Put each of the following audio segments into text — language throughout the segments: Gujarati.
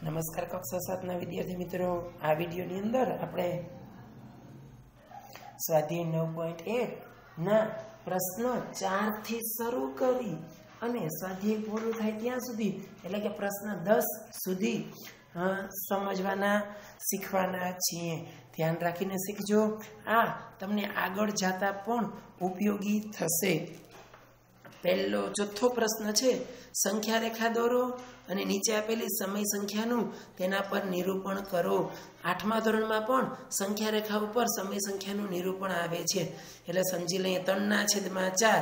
નમસ્કાર કક્ષા 7ના વિદ્યાર્થી મિત્રો, આ વિડીયોની અંદર આપણે સ્વાધ્યાય 9.1 ના પ્રશ્ન 4 થી શરૂ કરી અને સ્વાધ્યાય પૂરું થાય ત્યાં સુધી એટલે કે પ્રશ્ન 10 સુધી સમજવાના શીખવાના છીએ। ધ્યાન રાખીને શીખજો, આ તમને આગળ જતા પણ ઉપયોગી થશે। પહેલો ચોથો પ્રશ્ન છે, સંખ્યા રેખા દોરો અને નીચે આપેલી સમય સંખ્યાનું તેના પર નિરૂપણ કરો। 8મા ધોરણમાં પણ સંખ્યા રેખા ઉપર સમય સંખ્યાનું નિરૂપણ આવે છે, એટલે સમજી લઈએ 3/4।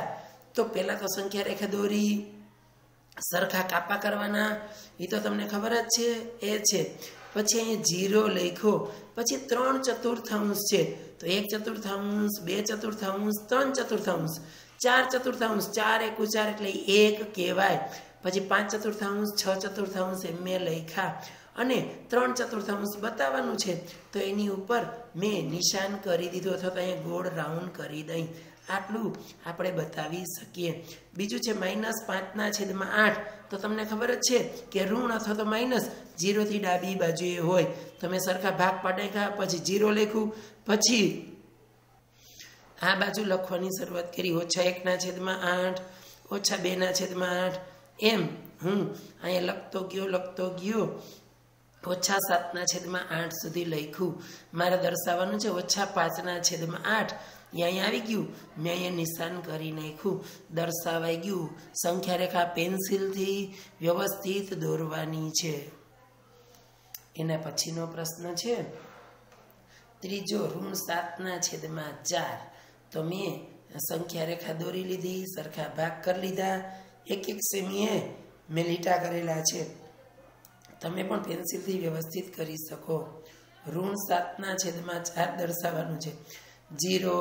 તો પહેલા તો સંખ્યા રેખા દોરી, સરખા કાપા કરવાના, એ તો તમને ખબર જ છે, એ છે। પછી અહીંયા 0 લખ્યો, પછી 3/4 છે, તો 1/4, 2/4, 3/4, 4/4, 4 × 4 એટલે 1 કહેવાય। પછી 5/4, 6/4 એમ મેં લખ્યા અને 3/4 બતાવવાનું છે, તો એની ઉપર મેં નિશાન કરી દીધું અથવા તો અહીંયા ગોળ રાઉન્ડ કરી દઈ, આટલું આપણે બતાવી શકીએ। બીજું છે -5/8, તો તમને ખબર જ છે કે ઋણ અથવા તો માઇનસ 0 થી ડાબી બાજુએ હોય। તમે સરખા ભાગ પાડ્યા, પછી 0 લખ્યું, પછી આ બાજુ લખવાની શરૂઆત કરી, -1/8, -2/8, એમ હું અહીંયા લખતો ગયો -7/8 સુધી લખ્યું। મારે દર્શાવવાનું છે -5/8, અહીંયા આવી ગયું, મેં અહીંયા નિશાન કરી નાખ્યું, દર્શાવાઈ ગયું। સંખ્યા રેખા પેન્સિલથી વ્યવસ્થિત દોરવાની છે। એના પછીનો પ્રશ્ન છે ત્રીજો, -7/4। તો મેં સંખ્યા રેખા દોરી લીધી, સરખા ભાગ કરી લીધા, 1 સેમીએ મેં લીટા કરેલા છે, તમે પણ પેન્સિલથી વ્યવસ્થિત કરી શકો। -7/4 દર્શાવવાનું છે, 0,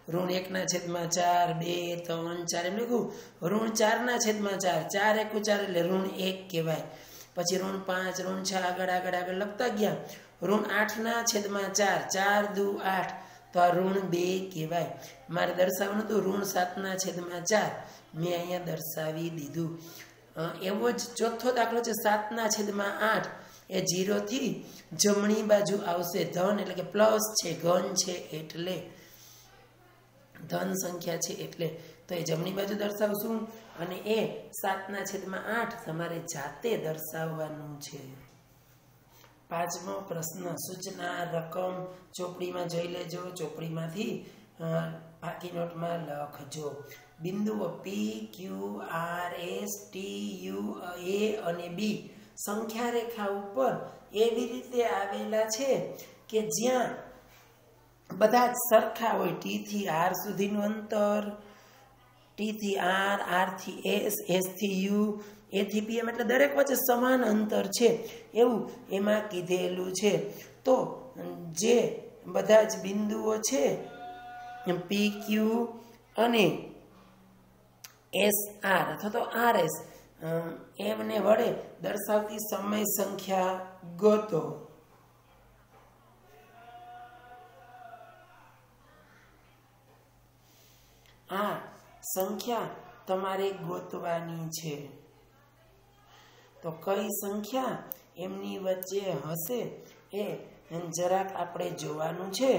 -1/4, 2, 3, 4 એમ લખ્યું, -4/4, 4 × 4 એટલે -1 કહેવાય। પછી -5, -6 આગળ લખતા ગયા, -8/4, 4 દુ 8, તો આ -2 કહેવાય। મારે દર્શાવવાનું હતું -7/4, મેં અહીંયા દર્શાવી દીધું। એવો જ ચોથો દાખલો છે 7/8, એ 0 થી જમણી બાજુ આવશે, ધન એટલે કે પ્લસ છે, ઘન છે એટલે ધન સંખ્યા છે એટલે, તો એ જમણી બાજુ દર્શાવશું અને એ 7/8 તમારે જાતે દર્શાવવાનું છે। 5મો પ્રશ્ન, સૂચના રકમ ચોપડીમાં જોઈ લેજો, ચોપડીમાંથી બાકી નોટમાં લખજો। બિંદુઓ P, Q, R, S, T, U, A અને B સંખ્યા રેખા ઉપર એવી રીતે આવેલા છે કે જ્યાં બધા જ સરખા હોય। T થી R સુધીનું અંતર, T થી R, R થી S, S થી U, A થી P, એમ એટલે દરેક વચ્ચે સમાન અંતર છે એવું એમાં કીધેલું છે। તો જે બધા જ બિંદુઓ છે P, Q અને SR અથવા તો RS એમને વડે દર્શાવતી સમય સંખ્યા ગોતો। આ સંખ્યા તમારે ગોતવાની છે, તો કઈ સંખ્યા એમની વચ્ચે હશે એ જરાક આપણે જોવાનું છે।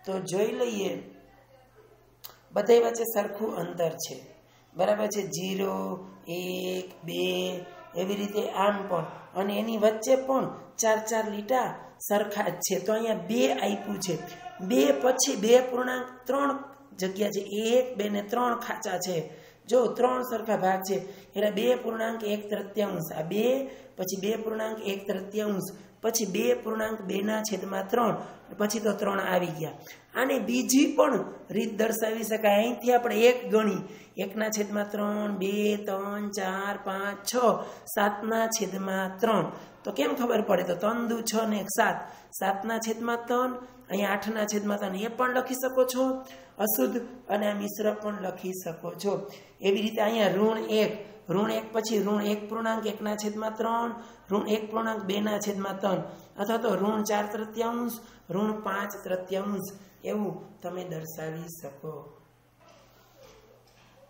તો જોઈ લઈએ, બધે વચ્ચે સરખું અંતર છે, બરાબર છે, 0, 1, 2 એવી રીતે આમ પણ, અને એની વચ્ચે પણ 4 લીટા સરખા જ છે। તો અહીંયા 2 આપ્યું છે, 2 પછી 2.3 જગ્યા છે, 1, 2 ને 3 ખાચા છે, જો 3 સરખા ભાગ છે એટલે 2.1/3, આ 2 પછી 2.1/3, પછી 2.2/3, પછી તો 3 આવી ગયા। આને બીજી પણ રીત દર્શાવી શકાય, અહીંથી આપણે 1 ગણી, 1/3, 2, 3, 4, 5, 6, 7/3, તો કેમ ખબર પડે? તો 3 દુ 6 ને 1 7, 7/3, અહીંયા 8/3 એ પણ લખી શકો છો અશુદ્ધ, અને આ મિશ્ર પણ લખી શકો છો। એવી રીતે અહીંયા ઋણ 1 પછી ઋણ 1.1/3, અથવા તો ઋણ 4/3, ઋણ 5/3 એવું તમે દર્શાવી શકો।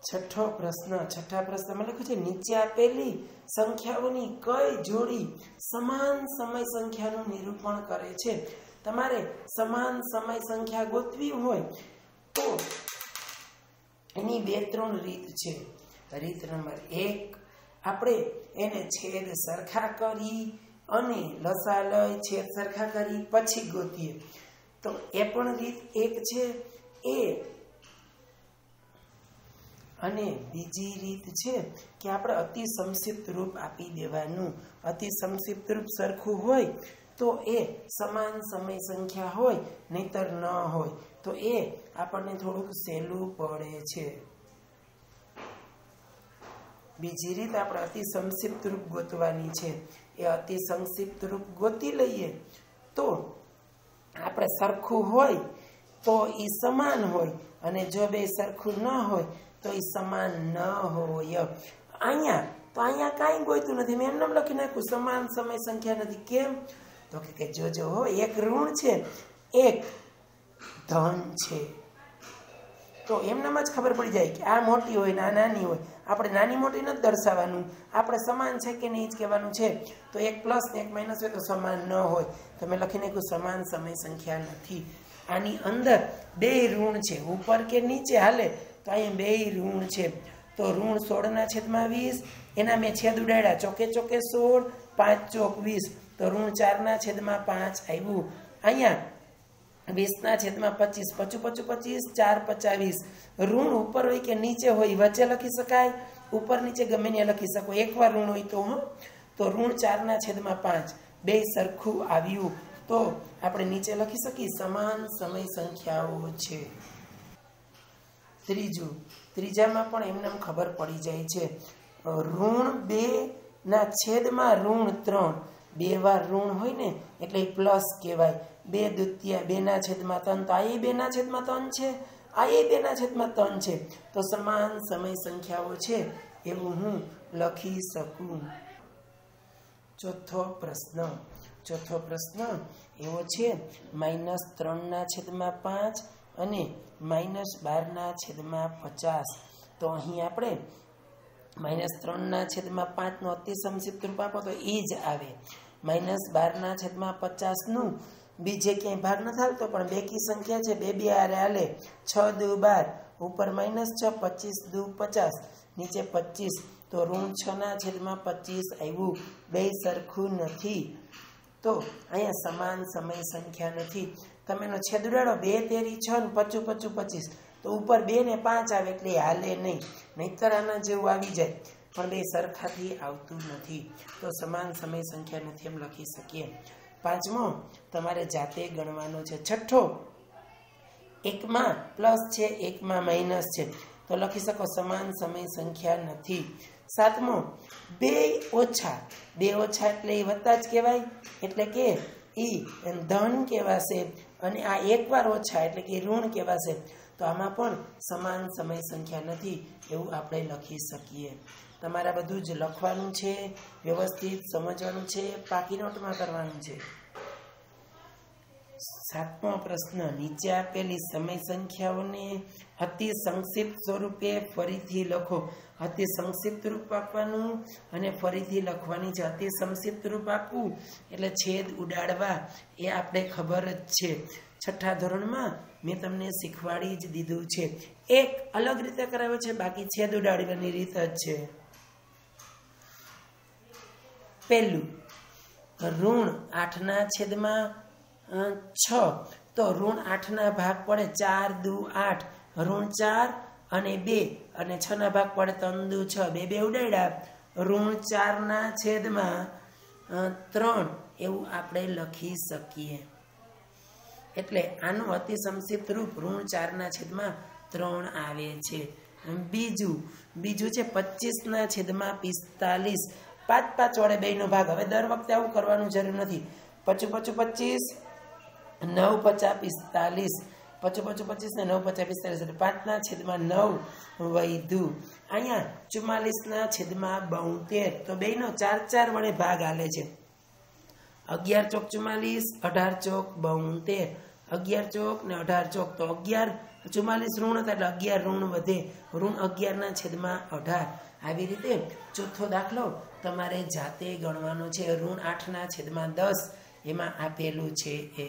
છઠ્ઠા પ્રશ્નમાં લખ્યું છે નીચે આપેલી સંખ્યાઓની કઈ જોડી સમાન સમય સંખ્યાનું નિરૂપણ કરે છે. તમારે સમાન સમય સંખ્યા ગોતવી હોય તો એની 2-3 રીત છે. રીત નંબર 1, આપણે એને છેદ સરખા કરી અને લસા લઈ છેદ સરખા કરી પછી ગોતીએ તો એ પણ રીત 1 છે. અને બીજી રીત છે કે આપણે અતિ સંક્ષિપ્ત રૂપ આપી દેવાનું. અતિ સંક્ષિપ્ત રૂપ સરખું હોય તો એ સમાન સમય સંખ્યા હોય, નહીતર ન હોય તો એ આપણને થોડુંક સહેલું પડે છે. બીજી રીત આપણે અતિ સંક્ષિપ્ત રૂપ ગોતવાની છે. એ અતિ સંક્ષિપ્ત રૂપ ગોતી લઈએ તો આપણે સરખું હોય તો એ સમાન હોય, અને જો બે સરખું ન હોય તો એ સમાન ન હોય. અહીંયા કાંઈ ગોઈતું નથી, મેં એમને લખી નાખ્યું સમાન સમય સંખ્યા નથી. કેમ? તો કે જોજો હો, એક ઋણ છે એક ધન છે, તો એમનામાં જ ખબર પડી જાય કે આ મોટી હોય ને આ નાની હોય. આપણે નાની મોટી નથી દર્શાવવાનું, આપણે સમાન છે કે નહીં જ કહેવાનું છે. તો એક પ્લસ ને એક માઇનસ હોય તો સમાન ન હોય. તમે લખી નાખ્યું સમાન સમય સંખ્યા નથી. આની અંદર 2 ઋણ છે, ઉપર કે નીચે હાલે, તો અહીંયા 2 ઋણ છે. તો ઋણ 16/20, એના મેં છેદ ઉડાડ્યા, ચોકે 16, 5 ચોક 20, તો ઋણ 4/5 આવ્યું. અહીંયા 20/25, 25, 4 × 20. ઋણ ઉપર હોય કે નીચે હોય વચ્ચે લખી શકાય, ઉપર નીચે ગમે ને લખી શકો. એકવાર ઋણ હોય તો ઋણ 4/5 બે સરખું આવ્યું, તો આપણે નીચે લખી શકીએ સમાન સમય સંખ્યાઓ છે. ત્રીજામાં પણ એમને ખબર પડી જાય છે. ઋણ 2/3 2 વાર ઋણ હોય ને એટલે પ્લસ કહેવાય. 2/2 2/3 તો આ 2/3 છે, આ 2/3 છે, તો સમાન સમય સંખ્યાઓ છે એવું હું લખી શકું. ચોથો પ્રશ્ન એવો છે -3/5 અને -12/50. તો અહીં આપણે -3/5 નો અતિ સંક્ષિપ્ત રૂપ આપો તો એ જ આવે. -12/50 નું બીજે ક્યાંય ભાગ નથી હાલતો, પણ બેકી સંખ્યા છે, 2 હારે હાલે. 6 × 2 = 12, ઉપર -6, 25 × 2 = 50, નીચે 25, તો ઋણ 6/25 આવ્યું. બે સરખું નથી, તો અહીંયા સમાન સમય સંખ્યા નથી. તમે એનો છેદ ઉડાડો, 2 તેરી 6 ને 25 25, તો ઉપર 2 ને 5 આવે એટલે હાલે નહીં, નહીતર આના જેવું આવી જાય, પણ બે સરખાથી આવતું નથી, તો સમાન સમય સંખ્યા નથી એમ લખી શકીએ. પાંચમો તમારે જાતે ગણવાનો છે. છઠ્ઠો, એકમાં પ્લસ છે એકમાં માઇનસ છે, તો લખી શકો સમાન સમય સંખ્યા નથી. સાતમો, 2 ઓછા એટલે એ વત્તા જ કહેવાય, એટલે કે એ ધન કહેવાશે, અને આ એકવાર ઓછા એટલે કે ઋણ કહેવાશે, તો આમાં પણ સમાન સમય સંખ્યા નથી એવું આપણે લખી શકીએ. તમારે બધું જ લખવાનું છે, વ્યવસ્થિત સમજવાનું છે, પાકી નોટમાં કરવાનું છે. સાતમો પ્રશ્ન, નીચે આપેલી સમય સંખ્યાઓને અતિ સંક્ષિપ્ત સ્વરૂપે ફરીથી લખો. અતિ સંક્ષિપ્ત રૂપ આપવાનું અને ફરીથી લખવાની છે. અતિ સંક્ષિપ્ત રૂપ આપવું એટલે છેદ ઉડાડવા, એ આપણે ખબર જ છે. છઠ્ઠા ધોરણમાં મેં તમને શીખવાડી જ દીધું છે. એક અલગ રીતે કરાવ્યો છે, બાકી છેદ ઉડાડવાની રીત જ છે. પહેલું, ઋણ 8/6, તો ઋણ 8 ભાગ પડે 4 × 2 = 8, ઋણ 4 અને 2, અને 6 ભાગ પડે 3 × 2 = 6, 2 ઉડાડ્યા, ઋણ 4/3 એવું આપણે લખી શકીએ. એટલે આનું અતિ સંક્ષિપ્ત રૂપ ઋણ 4/3 આવે છે. બીજું છે 25/45, 5 વડે 2 નો ભાગ. હવે દર વખતે આવું કરવાનું જરૂર નથી. 25 × 25, 9 × 5 = 45, 25 ને 9 × 5 = 45, એટલે 5/9 વધ્યું. અહીંયા 44/72, તો 2 નો 4 વડે ભાગ હાલે છે. 11 ચોક 44, 18 ચોક 72, 11 ચોક ને 18 ચોક, તો 11 44 ઋણ હતા એટલે 11 ઋણ વધે, ઋણ 11/18 આવી રીતે ચોથો દાખલો તમારે જાતે ગણવાનો છે। ઋણ 8/10 એમાં આપેલું છે એ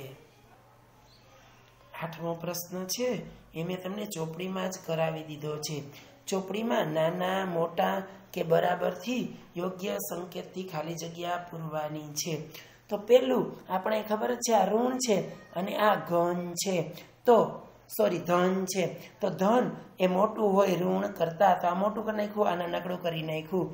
8મો પ્રશ્ન છે એ મેં તમને ચોપડીમાં જ કરાવી દીધો છે। ચોપડીમાં નાના મોટા કે બરાબરથી યોગ્ય સંકેતથી ખાલી જગ્યા પૂરવાની છે। તો પહેલું આપણે ખબર જ છે આ ઋણ છે અને આ ઘન છે, તો ધન છે, તો ધન એ મોટું હોય ઋણ કરતા, તો આ મોટું કરી નાખ્યું, આને નાનકડું કરી નાખ્યું।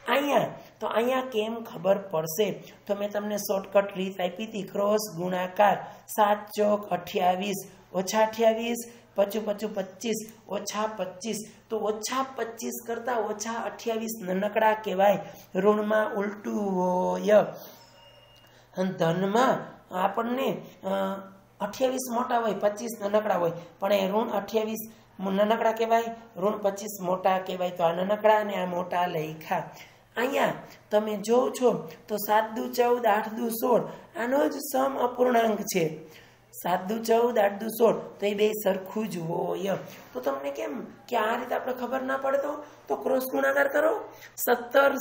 અહીંયા કેમ ખબર પડશે? તો મેં તમને શોર્ટકટ રીત આપી હતી, ક્રોસ ગુણાકાર 7 ચોક 28 ઓછા 28 પચું 25 ઓછા 25, તો ઓછા 25 કરતા ઓછા 28 નાનકડા કહેવાય, ઋણમાં ઉલટું હોય। ધનમાં આપણને 28 મોટા હોય 25 નાનકડા હોય, પણ એ ઋણ 28 નાનકડા કહેવાય, ઋણ 25 મોટા કહેવાય, તો આ નાનકડા અને આ મોટા લખ્યા। અહીંયા તમે જોવો છો તો 7 દુ 14 8 દુ 16 આનો જ સમ અપૂર્ણાંક છે, 7 દુ 14 8 દુ 16, તો એ બે સરખું જ હોય। તો તમને કેમ કે આ રીતે આપણે ખબર ના પડે તો ક્રોસ ગુણાકાર કરો, 16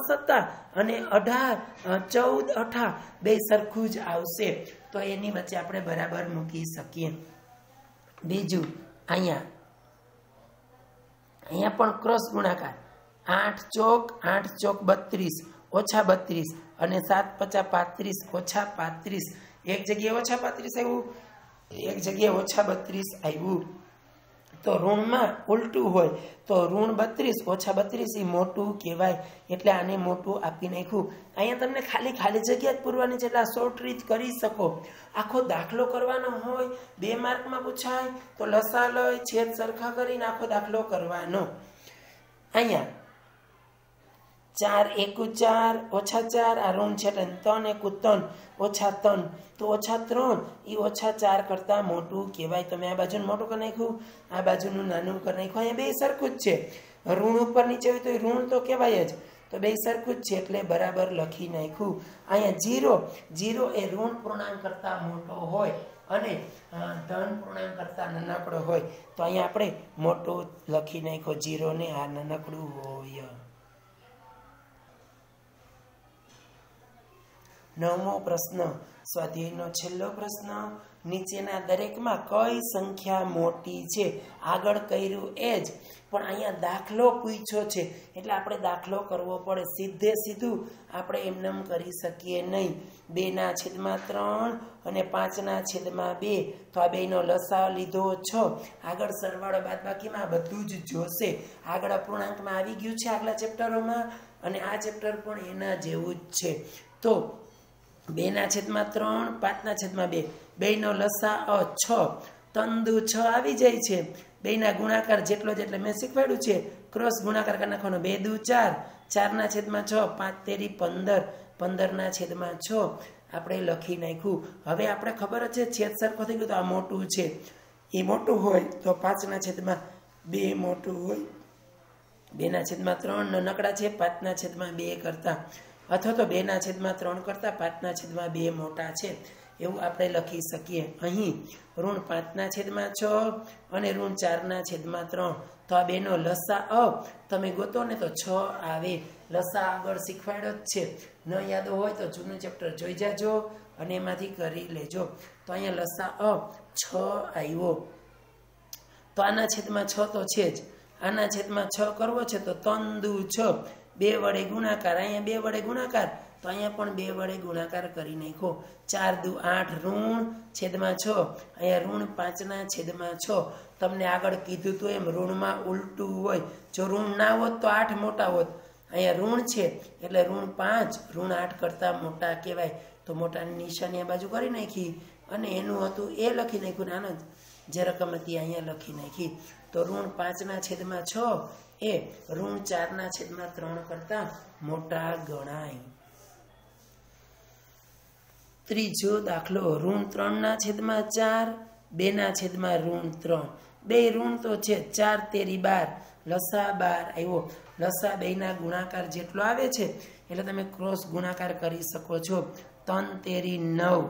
સત્તા અને 18 14 18 બે સરખું જ આવશે, તો એની વચ્ચે આપણે બરાબર મૂકી શકીએ। બીજું અહીંયા પણ ક્રોસ ગુણાકાર 8 ચોક 32 ઓછા 32 અને 7 5 35 ઓછા 35, એક જગ્યાએ ઓછા 35 આવ્યું, એક જગ્યાએ ઓછા 32 આવ્યું, તો ઋણમાં ઉલટું હોય તો ઋણ 32 ઓછા 32 એ મોટું કહેવાય, એટલે આને મોટું આપી નાખ્યું। અહીંયા તમને ખાલી જગ્યા જ પૂરવાની છે, એટલે આ શોર્ટ રીત કરી શકો। આખો દાખલો કરવાનો હોય 2 માર્કમાં પૂછાય તો લસા લઈ છેદ સરખા કરીને આખો દાખલો કરવાનો। અહીંયા 4 1 4 ઓછા 4 આ ઋણ છે, 3 1 3 ઓછા 3, તો ઓછા 3 એ ઓછા 4 કરતા મોટું કહેવાય। તમે આ બાજુનું મોટું કરી નાખ્યું, આ બાજુનું નાનું કરી નાખ્યું, અહીંયા બે સરખું જ છે, ઋણ ઉપર નીચે હોય તો ઋણ તો કહેવાય જ, તો બે સરખું જ છે એટલે બરાબર લખી નાખ્યું। અહીંયા 0 એ ઋણ પૂર્ણાંક કરતા મોટો હોય અને ધન પૂર્ણાંક કરતા નાનકડો હોય, તો અહીંયા આપણે મોટો લખી નાખ્યો 0 ને આ નાનકડું હોય। 9મો પ્રશ્ન, સ્વાધ્યાયનો છેલ્લો પ્રશ્ન, નીચેના દરેકમાં કઈ સંખ્યા મોટી છે? આગળ કર્યું એ જ, પણ અહીંયા દાખલો પૂછ્યો છે એટલે આપણે દાખલો કરવો પડે, સીધું આપણે એમનેમ કરી શકીએ નહીં। 2/3 અને 5/2, તો આ બેનો લસા લીધો 6, આગળ સરવાળો બાદબાકીમાં બધું જ જોશે, આગળ અપૂર્ણાંકમાં આવી ગયું છે આગલા ચેપ્ટરોમાં, અને આ ચેપ્ટર પણ એના જેવું જ છે। તો 2/3 5/2 બેનો લસા 6, 3 દુ 6 આવી જાય છે, બેના ગુણાકાર જેટલો મેં શીખવાડ્યું છે, ક્રોસ ગુણાકાર કરી નાખવાનો, 2 દુ 4 4/6 5 તેરી 15 15/6 આપણે લખી નાખ્યું। હવે આપણે ખબર જ છે છેદ સરખો થઈ ગયો તો આ મોટું છે, એ મોટું હોય તો 5/2 મોટું હોય, 2/3 નાનકડા છે 5/2 કરતા, અથવા તો 2/3 કરતા 5/2 મોટા છે, એવું આપણે લખી શકીએ। અહીં ઋણ 5/6 અને ઋણ 4/3, તો આ બેનો લસા તમે ગોતો ને તો 6 આવે, લસા આગળ શીખવાડ્યો જ છે, ન યાદ હોય તો જૂનું ચેપ્ટર જોઈ જાજો અને એમાંથી કરી લેજો। તો અહીંયા લસા 6 આવ્યો, તો આના છેદમાં 6 તો છે જ, આના છેદમાં 6 કરવો છે તો 3 દુ 6, 2 વડે ગુણાકાર, અહીંયા 2 વડે ગુણાકાર, તો અહીંયા પણ 2 વડે ગુણાકાર કરી નાખો, 4 દુ 8 ઋણ છેદમાં 6, અહીંયા ઋણ 5/6, તમને આગળ કીધું તો એમ ઋણમાં ઉલટું હોય, જો ઋણ ના હોત તો 8 મોટા હોત, અહીંયા ઋણ છે એટલે ઋણ 5 ઋણ 8 કરતા મોટા કહેવાય, તો મોટાની નિશાની આ બાજુ કરી નાખી અને એનું હતું એ લખી નાખ્યું, આનો જે રકમ હતી અહીંયા લખી નાખી, તો ઋણ 5/6 એ ઋણ 4/3 કરતા મોટા ગણાય। ત્રીજો દાખલો, ઋણ 3/4 2/3, બે ઋણ તો છે, 4 તેરી 12, લસા 12 આવ્યો, લસા બેના ગુણાકાર જેટલો આવે છે એટલે તમે ક્રોસ ગુણાકાર કરી શકો છો, 3 તેરી 9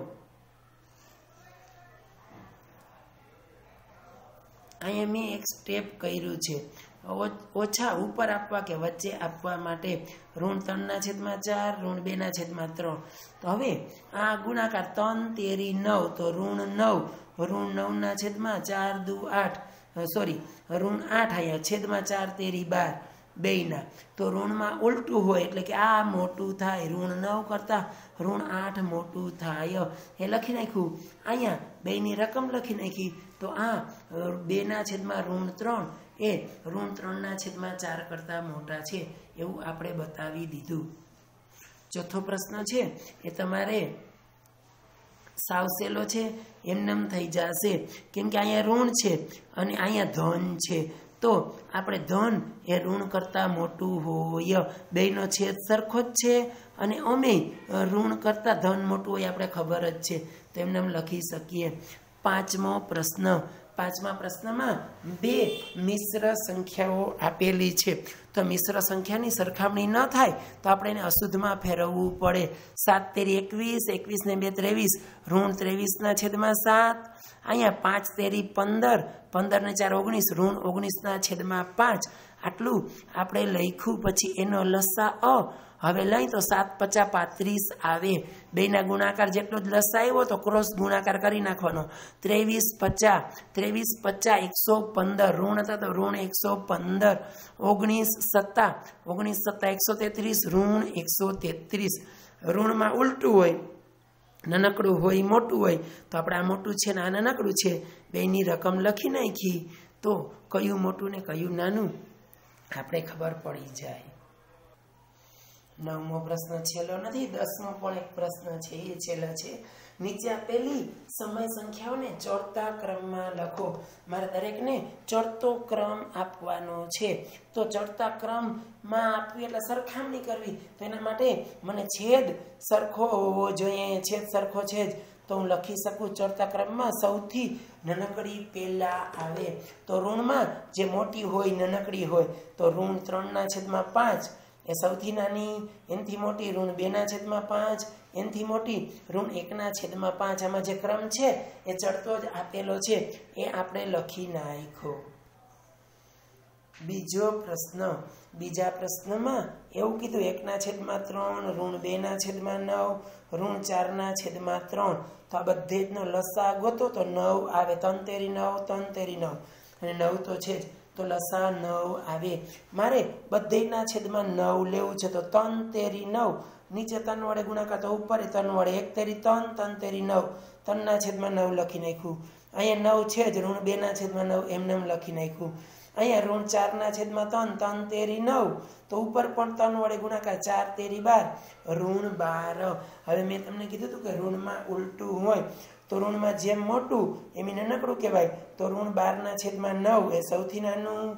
અહીંયા મેં એક સ્ટેપ કર્યું છે ઓછા ઉપર આપવા કે વચ્ચે આપવા માટે -3/4 -2/3. તો હવે આ ગુણાકાર 3 તેરી 9 તો -9 -9/4 દુ 8 સોરી -8 અહીંયા છેદમાં 4 તેરી 12 બેયના. તો ઋણમાં ઉલટું હોય એટલે કે આ મોટું થાય, -9 કરતાં -8 મોટું થાય એ લખી નાખ્યું. અહીંયા બેયની રકમ લખી નાખી. તો આ 2/3 એ -3/4 કરતાં મોટા છે એવું આપણે બતાવી દીધું. ચોથો પ્રશ્ન છે એ તમારે સાવ સહેલો છે, એમનેમ થઈ જશે કેમ કે અહીંયા ઋણ છે અને અહીંયા ધન છે. તો આપણે ધન એ ઋણ કરતાં મોટું હોય, બેયનો છેદ સરખો જ છે અને અમે ઋણ કરતાં ધન મોટું હોય આપણે ખબર જ છે, તો એમને લખી શકીએ. પાંચમો પ્રશ્ન. પાંચમા પ્રશ્નમાં બે મિશ્ર સંખ્યાઓ આપેલી છે. તો મિશ્ર સંખ્યાની સરખામણી ન થાય તો આપણે એને અશુદ્ધમાં ફેરવવું પડે. 7 તેરી 21, 21 ને 2 23, -23/7. અહીંયા 5 તેરી 15, 15 ને 4 19, -19/5. આટલું આપણે લખ્યું. પછી એનો લસા હવે લઈ તો 7 × 5 = 35 આવે. બેના ગુણાકાર જેટલો જ લસા આવ્યો તો ક્રોસ ગુણાકાર કરી નાખવાનો. 23 × 50 115, ઋણ હતા તો -115, 19 × 7 133, ઋણમાં ઉલટું હોય, નાનકડું હોય મોટું હોય તો આપણે આ મોટું છે ને આ નાનકડું છે, બેની રકમ લખી નાખી તો કયું મોટું ને કયું નાનું આપણે ખબર પડી જાય. 9મો પ્રશ્ન છેલ્લો નથી, 10મો પણ એક પ્રશ્ન છે એ છેલ્લો છે. નીચે આપેલી સમય સંખ્યાઓને ચડતા ક્રમમાં લખો. મારે દરેકને ચડતો ક્રમ આપવાનો છે. તો ચડતા ક્રમમાં આપવી એટલે સરખામણી કરવી. તો એના માટે મને છેદ સરખો હોવો જોઈએ. છેદ સરખો છે જ તો હું લખી શકું. ચડતા ક્રમમાં સૌથી નાનકડી પહેલા આવે. તો ઋણમાં જે મોટી હોય નાનકડી હોય તો -3/5 એ સૌથી નાની, એનાથી મોટી -2/5, એનાથી મોટી -1/5. આમાં જે ક્રમ છે એ ચડતો જ આપેલો છે એ આપણે લખી નાખ્યો. બીજો પ્રશ્ન. બીજા પ્રશ્નમાં એવું કીધું 1/3, -2/9, -4/3. તો આ બધે જનો લસા ગોતો તો 9 આવે. 3 તેરી 9, 3 તેરી 9 અને 9 તો છે જ તો લસા 9 આવે. મારે બધેના છેદમાં 9 લેવું છે તો 3 તેરી 9, નીચે 3 વડે ગુણાકાર તો ઉપર 3 વડે, 1 તેરી 3, 3 તેરી 9, 3/9 લખી નાખ્યું. અહીંયા 9 છે જ, -2/9 એમને લખી નાખ્યું. અહીંયા -4/3, 3 તેરી 9 તો ઉપર પણ 3 વડે ગુણાકાર, 4 તેરી 12, -12. હવે મેં તમને કીધું હતું કે ઋણમાં ઉલટું હોય તો ઋણમાં જેમ મોટું એમ નાનકડું કહેવાય. તો -12/9 એ સૌથી નાનું,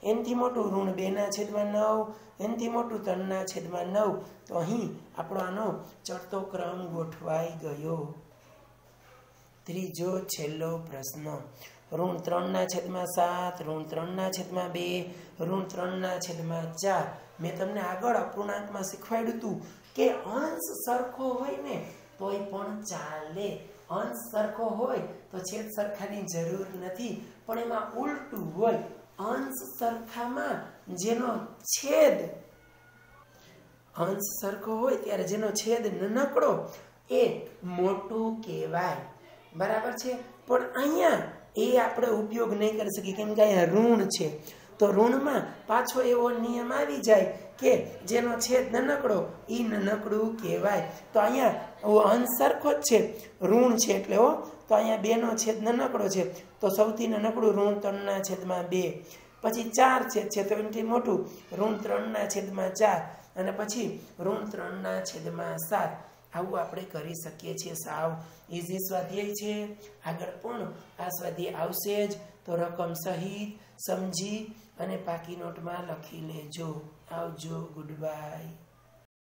એનાથી મોટું -2/9, એનાથી મોટું 3/9. તો અહીં આપણો આનો ચડતો ક્રમ ગોઠવાઈ ગયો. ત્રીજો છેલ્લો પ્રશ્ન. -3/7, -3/2, -3/4. મેં તમને આગળ અપૂર્ણાંકમાં શીખવાડ્યું હતું કે અંશ સરખો હોય ને તોય પણ ચાલે. અંશ સરખો હોય તો છેદ સરખાની જરૂર નથી, પણ એમાં ઉલટું હોય. અંશ સરખામાં જેનો છેદ અંશ સરખો હોય ત્યારે જેનો છેદ નાનકડો એ મોટું કહેવાય. બરાબર છે. પણ અહીંયા એ આપણે ઉપયોગ નહીં કરી શકીએ કેમ કે અહીંયા ઋણ છે. તો ઋણમાં પાછો એવો નિયમ આવી જાય કે જેનો છેદ નાનકડો એ નાનકડું કહેવાય. તો અહીંયા અંશ સરખો જ છે, ઋણ છે એટલે તો અહીંયા 2નો છેદ નાનકડો છે તો સૌથી નાનકડું -3/2. પછી 4 છેદ છે તો એનાથી મોટું -3/4 અને પછી -3/7. આવું આપણે કરી શકીએ છીએ. સાવ ઇઝી સ્વાધ્યાય છે. આગળ પણ આ સ્વાધ્યાય આવશે જ તો રકમ સહિત સમજી અને પાકી નોટમાં લખી લેજો. આવજો. Good bye.